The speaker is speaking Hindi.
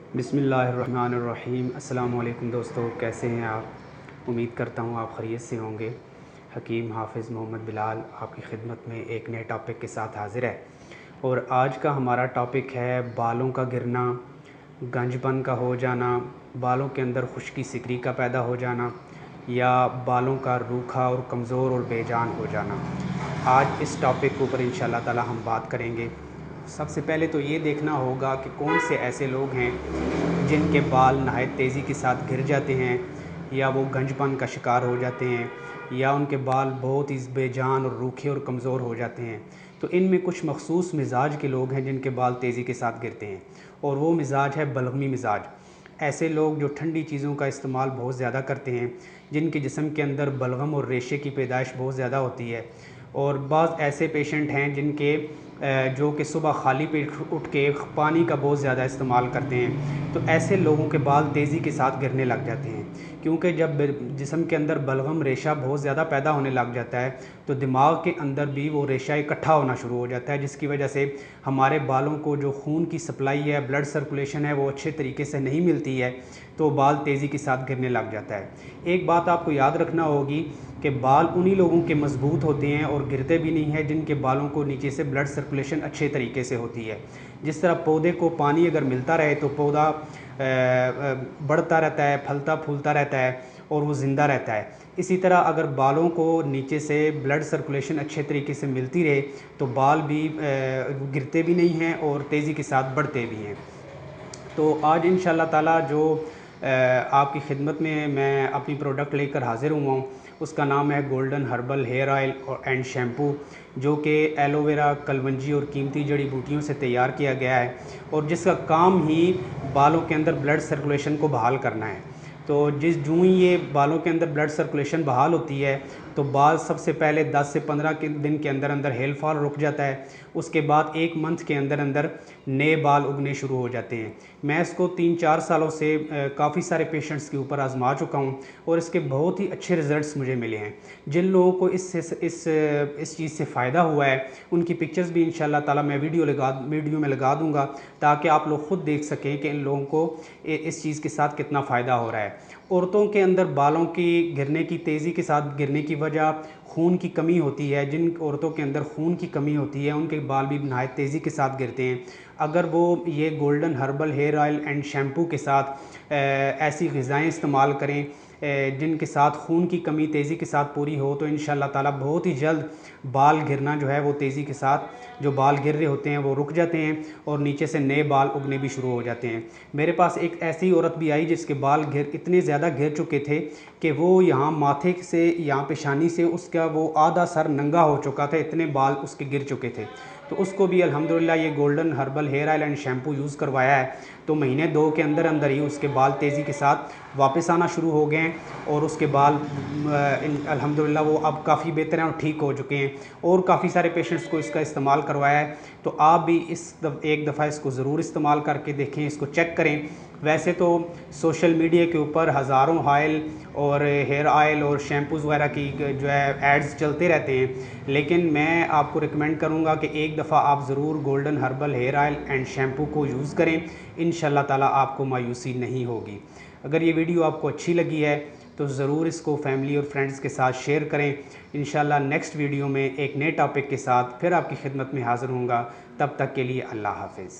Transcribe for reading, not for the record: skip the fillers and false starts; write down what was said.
बिस्मिल्लाहिर्रहमानिर्रहीम। अस्सलाम वालेकुम दोस्तों, कैसे हैं आप? उम्मीद करता हूँ आप खैरियत से होंगे। हकीम हाफ़िज़ मोहम्मद बिलाल आपकी खिदमत में एक नए टॉपिक के साथ हाज़िर है। और आज का हमारा टॉपिक है बालों का गिरना, गंजपन का हो जाना, बालों के अंदर खुश्की सिकरी का पैदा हो जाना, या बालों का रूखा और कमज़ोर और बेजान हो जाना। आज इस टॉपिक के ऊपर इंशाअल्लाह ताला हम बात करेंगे। सबसे पहले तो ये देखना होगा कि कौन से ऐसे लोग हैं जिनके बाल नहायत तेज़ी के साथ गिर जाते हैं, या वो गंजपन का शिकार हो जाते हैं, या उनके बाल बहुत ही बेजान और रूखे और कमज़ोर हो जाते हैं। तो इनमें कुछ मखसूस मिजाज के लोग हैं जिनके बाल तेज़ी के साथ गिरते हैं, और वो मिजाज है बलगमी मिजाज। ऐसे लोग जो ठंडी चीज़ों का इस्तेमाल बहुत ज़्यादा करते हैं, जिनके जिस्म के अंदर बलगम और रेशे की पैदाइश बहुत ज़्यादा होती है। और बाज़ ऐसे पेशेंट हैं जिनके जो कि सुबह खाली पेट उठ के पानी का बहुत ज़्यादा इस्तेमाल करते हैं। तो ऐसे लोगों के बाल तेज़ी के साथ गिरने लग जाते हैं, क्योंकि जब जिस्म के अंदर बलगम रेशा बहुत ज़्यादा पैदा होने लग जाता है तो दिमाग के अंदर भी वो रेशा इकट्ठा होना शुरू हो जाता है, जिसकी वजह से हमारे बालों को जो खून की सप्लाई है, ब्लड सर्कुलेशन है, वो अच्छे तरीके से नहीं मिलती है, तो बाल तेज़ी के साथ गिरने लग जाता है। एक बात आपको याद रखना होगी कि बाल उन्हीं लोगों के मज़बूत होते हैं और गिरते भी नहीं हैं जिनके बालों को नीचे से ब्लड सर्कुलेशन अच्छे तरीके से होती है। जिस तरह पौधे को पानी अगर मिलता रहे तो पौधा बढ़ता रहता है, फलता फूलता रहता है और वो ज़िंदा रहता है। इसी तरह अगर बालों को नीचे से ब्लड सर्कुलेशन अच्छे तरीके से मिलती रहे तो बाल भी गिरते भी नहीं हैं और तेज़ी के साथ बढ़ते भी हैं। तो आज इंशाअल्लाह ताला जो आपकी खिदमत में मैं अपनी प्रोडक्ट लेकर हाज़िर हुआ हूँ, उसका नाम है गोल्डन हर्बल हेयर ऑयल और एंड शैम्पू, जो कि एलोवेरा, कलवंजी और कीमती जड़ी बूटियों से तैयार किया गया है, और जिसका काम ही बालों के अंदर ब्लड सर्कुलेशन को बहाल करना है। तो जूँ ही ये बालों के अंदर ब्लड सर्कुलेशन बहाल होती है तो बाल सबसे पहले 10 से 15 दिन के अंदर अंदर हेयर फॉल रुक जाता है। उसके बाद 1 मंथ के अंदर अंदर नए बाल उगने शुरू हो जाते हैं। मैं इसको 3-4 सालों से काफ़ी सारे पेशेंट्स के ऊपर आजमा चुका हूँ और इसके बहुत ही अच्छे रिज़ल्ट्स मुझे मिले हैं। जिन लोगों को इस चीज़ से फ़ायदा हुआ है उनकी पिक्चर्स भी इंशाअल्लाह ताला मैं वीडियो में लगा दूँगा, ताकि आप लोग ख़ुद देख सकें कि इन लोगों को इस चीज़ के साथ कितना फ़ायदा हो रहा है। औरतों के अंदर बालों की गिरने की तेज़ी के साथ गिरने की वजह खून की कमी होती है। जिन औरतों के अंदर खून की कमी होती है उनके बाल भी नहायत तेज़ी के साथ गिरते हैं। अगर वो ये golden herbal hair oil and shampoo के साथ ऐसी ग़िज़ाएँ इस्तेमाल करें जिनके साथ खून की कमी तेज़ी के साथ पूरी हो, तो इंशाअल्लाह ताला बहुत ही जल्द बाल गिरना जो है वो तेज़ी के साथ जो बाल गिर रहे होते हैं वो रुक जाते हैं और नीचे से नए बाल उगने भी शुरू हो जाते हैं। मेरे पास एक ऐसी औरत भी आई जिसके बाल इतने ज़्यादा गिर चुके थे कि वो यहाँ माथे से, यहाँ पेशानी से उसका वो आधा सर नंगा हो चुका था, इतने बाल उसके गिर चुके थे। तो उसको भी अल्हम्दुलिल्लाह ये golden herbal hair oil and shampoo use करवाया है, तो महीने 2 के अंदर अंदर ही उसके बाल तेज़ी के साथ वापस आना शुरू हो गए हैं और उसके बाल अल्हम्दुलिल्लाह वो अब काफ़ी बेहतर हैं और ठीक हो चुके हैं। और काफ़ी सारे पेशेंट्स को इसका इस्तेमाल करवाया है, तो आप भी एक दफ़ा इसको ज़रूर इस्तेमाल करके देखें, इसको चेक करें। वैसे तो सोशल मीडिया के ऊपर हज़ारों ऑयल और हेयर ऑयल और शैम्पूज़ वगैरह की जो है एड्स चलते रहते हैं, लेकिन मैं आपको रिकमेंड करूँगा कि एक दफ़ा आप ज़रूर golden herbal hair oil and shampoo को यूज़ करें। इंशाअल्लाह ताला आपको मायूसी नहीं होगी। अगर ये वीडियो आपको अच्छी लगी है तो ज़रूर इसको फैमिली और फ्रेंड्स के साथ शेयर करें। इंशाअल्लाह नेक्स्ट वीडियो में एक नए टॉपिक के साथ फिर आपकी खिदमत में हाज़िर होऊंगा। तब तक के लिए अल्लाह हाफ़िज़।